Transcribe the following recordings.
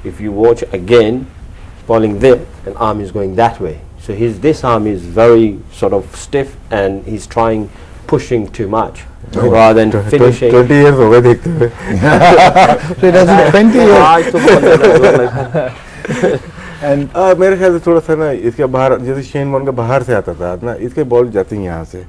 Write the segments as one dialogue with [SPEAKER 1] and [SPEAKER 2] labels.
[SPEAKER 1] if you watch again, bowling there, and arm is going that way. So this arm is very sort of stiff, and he's pushing too much rather than finishing.
[SPEAKER 2] 20 years हो गए देखते हुए.
[SPEAKER 3] So it has 20 years.
[SPEAKER 1] आज तो बहुत
[SPEAKER 2] And मेरे ख्याल से थोड़ा सा ना इसके बाहर, जैसे शेन वॉर्न का बाहर से आता था ना, इसके बॉल जाती हैं यहाँ से,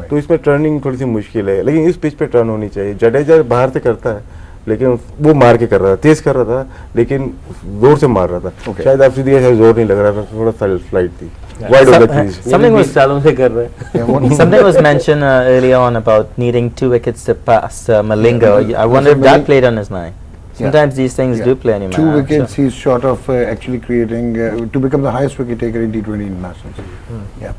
[SPEAKER 2] तो इसमें टर्निंग थोड़ी सी मुश्किल है. लेकिन इस पिच पे टर्न होनी चाहिए. जडेजा बाहर से करता है, लेकिन वो मार के कर रहा था, तेज कर रहा था, लेकिन जोर से मार रहा था. शायद अफरीदी ऐसा जोर नहीं लग रहा था, थोड़ा सा स्लाइड थी.
[SPEAKER 4] Something was mentioned earlier on about needing 2 wickets to pass Malinga. I wonder if that played on his mind. Sometimes these things do play on your mind.
[SPEAKER 3] 2 wickets, he's short of actually creating to become the highest wicket taker in T20 internationals. Yeah.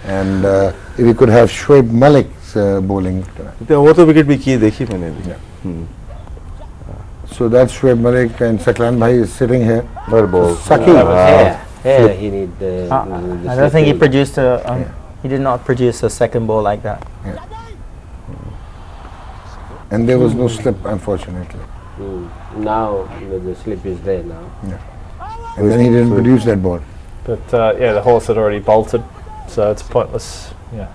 [SPEAKER 3] And if we could have Shoaib Malik's bowling.
[SPEAKER 2] वो तो wicket भी की देखी मैंने भी.
[SPEAKER 3] So that's Shoaib Malik, and Saklan Bhai is sitting here.
[SPEAKER 1] Saki. Yeah, he need the
[SPEAKER 4] I don't think he produced he did not produce a second ball like that.
[SPEAKER 3] And there was no slip, unfortunately.
[SPEAKER 1] Now the slip is there now.
[SPEAKER 3] And then he didn't produce that ball.
[SPEAKER 5] But yeah, the horse had already bolted, so it's pointless. Yeah.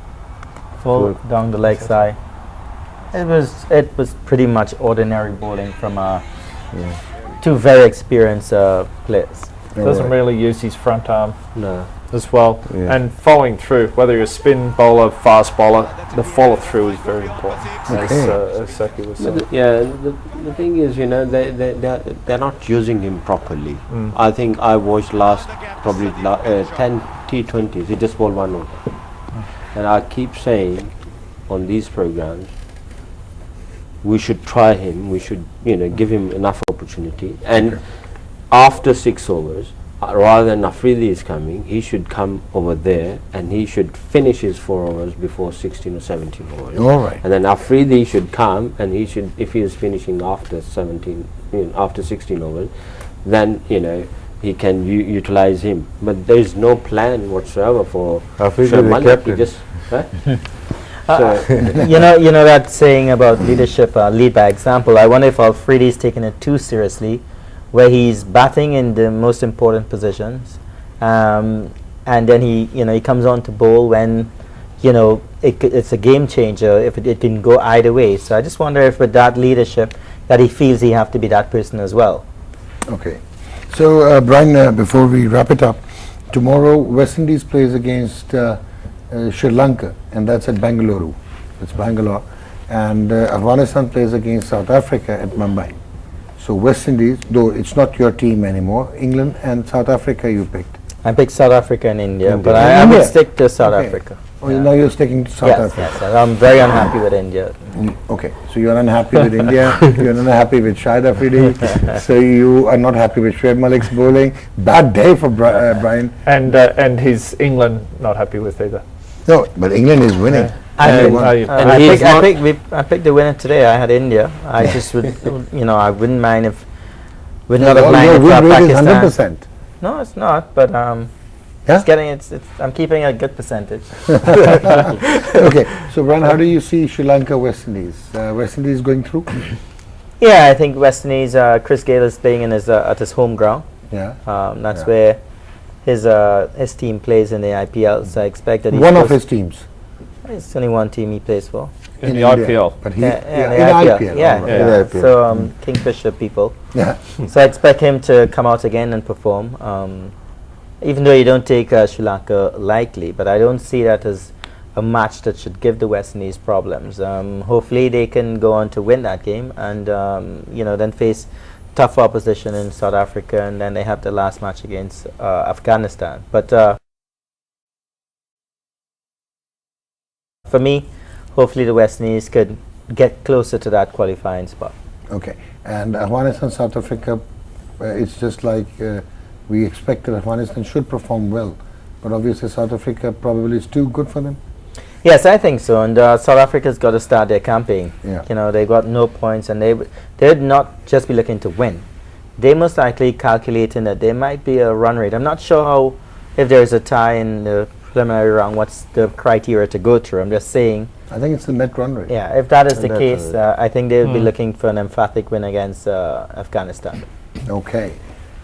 [SPEAKER 4] Full down the leg side. It was pretty much ordinary bowling from 2 very experienced players.
[SPEAKER 5] Doesn't really use his front arm as well. And following through, whether you're a spin bowler, fast bowler, the follow through is very important. As Saki was saying.
[SPEAKER 1] The thing is, they're not using him properly. I think I watched last probably 10 T20s. He just bowled 1 over, and I keep saying on these programs, we should try him. We should give him enough opportunity. And after 6 overs, rather than Afridi is coming, he should come over there and he should finish his 4 overs before 16 or 17 overs. And then Afridi should come, and he should, if he is finishing after 16 overs, then he can utilize him. But there is no plan whatsoever for Malik. He just
[SPEAKER 4] you know that saying about leadership, lead by example. I wonder if Afridi is taking it too seriously, where he's batting in the most important positions, and then he comes on to bowl when it's a game changer, if it can go either way. So I just wonder if with that leadership that he feels he have to be that person as well.
[SPEAKER 3] Okay, so Brian, before we wrap it up, tomorrow West Indies plays against Sri Lanka, and that's at Bangalore. It's Bangalore, and Afghanistan plays against South Africa at Mumbai. So West Indies, though it's not your team anymore, England and South Africa you picked.
[SPEAKER 4] I picked South Africa and India, but I would stick to South Africa.
[SPEAKER 3] Oh, now you're sticking to South Africa.
[SPEAKER 4] Yes, I'm very unhappy with India.
[SPEAKER 3] Okay, so you're unhappy with India, you're unhappy with Shahid Afridi, so you are not happy with Shoaib Malik's bowling. Bad day for Brian.
[SPEAKER 5] And his England not happy with either.
[SPEAKER 3] No, but England is winning.
[SPEAKER 4] I picked the winner today. I had India. I just would, I wouldn't mind if, would not have minded
[SPEAKER 3] if
[SPEAKER 4] Pakistan.
[SPEAKER 3] 100%.
[SPEAKER 4] No, it's not. But I'm keeping a good percentage.
[SPEAKER 3] Okay, so Brian, how do you see Sri Lanka, West Indies? West Indies going through?
[SPEAKER 4] Yeah, I think West Indies. Chris Gayle is playing in at his home ground. That's where his team plays in the IPL. So I expect that
[SPEAKER 3] one of his teams.
[SPEAKER 4] It's only one team he plays for.
[SPEAKER 5] In the IPL.
[SPEAKER 3] But
[SPEAKER 4] in the IPL. So Kingfisher people. So I expect him to come out again and perform. Even though you don't take Sri Lanka lightly, but I don't see that as a match that should give the West Indies problems. Hopefully they can go on to win that game, and then face tough opposition in South Africa, and then they have the last match against Afghanistan. But for me, hopefully the West Indies could get closer to that qualifying spot.
[SPEAKER 3] Okay, and Afghanistan, South Africa, it's just like we expected Afghanistan should perform well, but obviously South Africa probably is too good for them.
[SPEAKER 4] Yes, I think so, and South Africa's got to start their campaign. They got no points, and they'd not just be looking to win. They most likely calculating that there might be a run rate. I'm not sure if there's a tie in the preliminary round, what's the criteria to go through. I'm just saying.
[SPEAKER 3] I think it's the net run rate.
[SPEAKER 4] Yeah, if that is the case, I think they'll be looking for an emphatic win against Afghanistan.
[SPEAKER 3] Okay.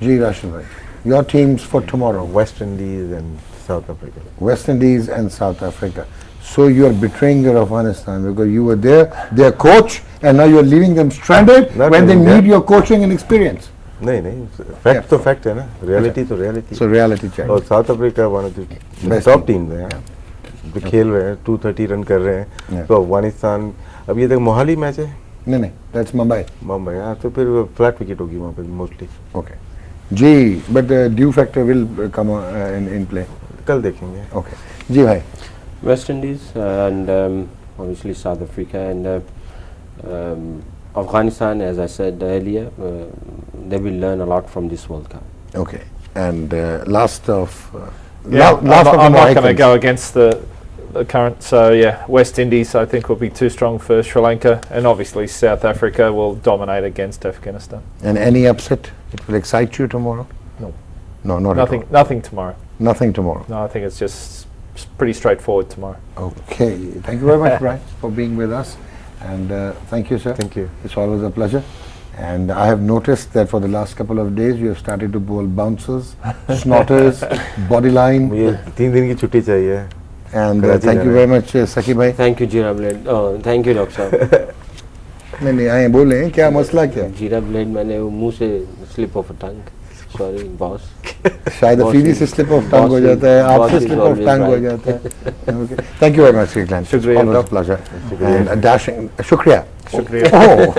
[SPEAKER 3] G. Rashid bhai, your teams for tomorrow?
[SPEAKER 2] West Indies and South Africa.
[SPEAKER 3] West Indies and South Africa. So you are betraying your Afghanistan because you were there, their coach, and now you are leaving them stranded when they need your coaching and experience.
[SPEAKER 2] नहीं fact तो fact है ना, reality तो reality.
[SPEAKER 3] So reality check.
[SPEAKER 2] और South Africa one of the top teams है, जो खेल रहे हैं 230 रन कर रहे हैं, तो अफगानिस्तान अब ये तक मोहाली मैच है?
[SPEAKER 3] नहीं, that's Mumbai.
[SPEAKER 2] मुंबई, हाँ, तो फिर फ्लैट विकेट होगी वहाँ पे mostly.
[SPEAKER 3] Okay. G, but the due factor will come in play.
[SPEAKER 2] कल देखेंगे.
[SPEAKER 3] Okay. जी भाई.
[SPEAKER 1] West Indies and obviously South Africa and Afghanistan, as I said earlier, they will learn a lot from this World Cup.
[SPEAKER 3] Okay. And last of
[SPEAKER 5] I'm not going to go against the current. So yeah, West Indies I think will be too strong for Sri Lanka, and obviously South Africa will dominate against Afghanistan.
[SPEAKER 3] And any upset? It will excite you tomorrow?
[SPEAKER 5] No.
[SPEAKER 3] No, not
[SPEAKER 5] nothing.
[SPEAKER 3] at all.
[SPEAKER 5] Nothing tomorrow.
[SPEAKER 3] Nothing tomorrow.
[SPEAKER 5] No, I think it's just pretty straightforward tomorrow.
[SPEAKER 3] Okay. Thank you very much, Brian, for being with us. And thank you, sir.
[SPEAKER 2] Thank you.
[SPEAKER 3] It's always a pleasure. And I have noticed that for the last couple of days you have started to bowl bouncers, snotters, body line.
[SPEAKER 2] मुझे 3 दिन की छुट्टी चाहिए.
[SPEAKER 3] And thank you very much, Saki bhai.
[SPEAKER 1] Thank you, Jira Blade. Oh, thank you, Doctor Sahab.
[SPEAKER 3] नहीं आए बोले क्या मसला क्या?
[SPEAKER 1] Jira Blade मैंने वो मुंह से slip of a tongue. Sorry, boss.
[SPEAKER 3] शायद अफीदी से slip of tongue हो जाता है, आपसे slip of tongue हो जाता है. Okay. Thank you very much, Srikanth.
[SPEAKER 5] शुक्रिया.
[SPEAKER 3] Always a pleasure. And a dashing. Shukriya.
[SPEAKER 5] Shukriya.
[SPEAKER 3] Oh.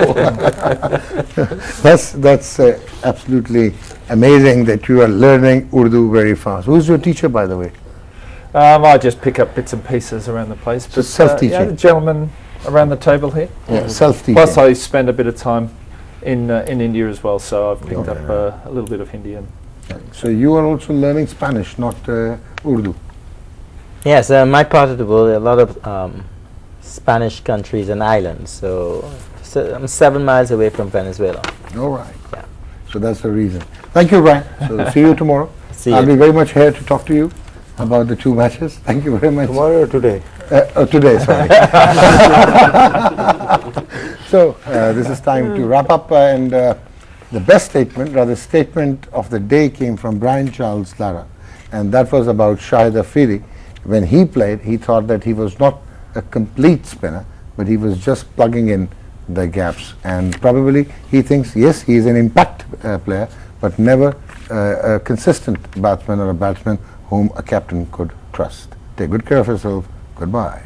[SPEAKER 3] That's absolutely amazing that you are learning Urdu very fast. Who's your teacher, by the way?
[SPEAKER 5] I just pick up bits and pieces around the place.
[SPEAKER 3] So self-teaching.
[SPEAKER 5] Yeah, the gentleman around the table here.
[SPEAKER 3] Yeah, self-teaching.
[SPEAKER 5] Plus, I spend a bit of time in India as well, so I've picked up a little bit of Hindi. And
[SPEAKER 3] so you are also learning Spanish, not Urdu.
[SPEAKER 4] Yes, my part of the world, a lot of Spanish countries and islands. So I'm 7 miles away from Venezuela.
[SPEAKER 3] All right.
[SPEAKER 4] Yeah.
[SPEAKER 3] So that's the reason. Thank you, Brian. So see you tomorrow. I'll be very much here to talk to you about the 2 matches. Thank you very much.
[SPEAKER 2] Tomorrow or today?
[SPEAKER 3] Today, sorry. So this is time to wrap up, and the best statement, rather statement of the day, came from Brian Charles Lara, and that was about Shahid Afridi. When he played, he thought that he was not a complete spinner, but he was just plugging in the gaps, and probably he thinks, yes, he is an impact player, but never a consistent batsman or a batsman whom a captain could trust. Take good care of yourself. Goodbye.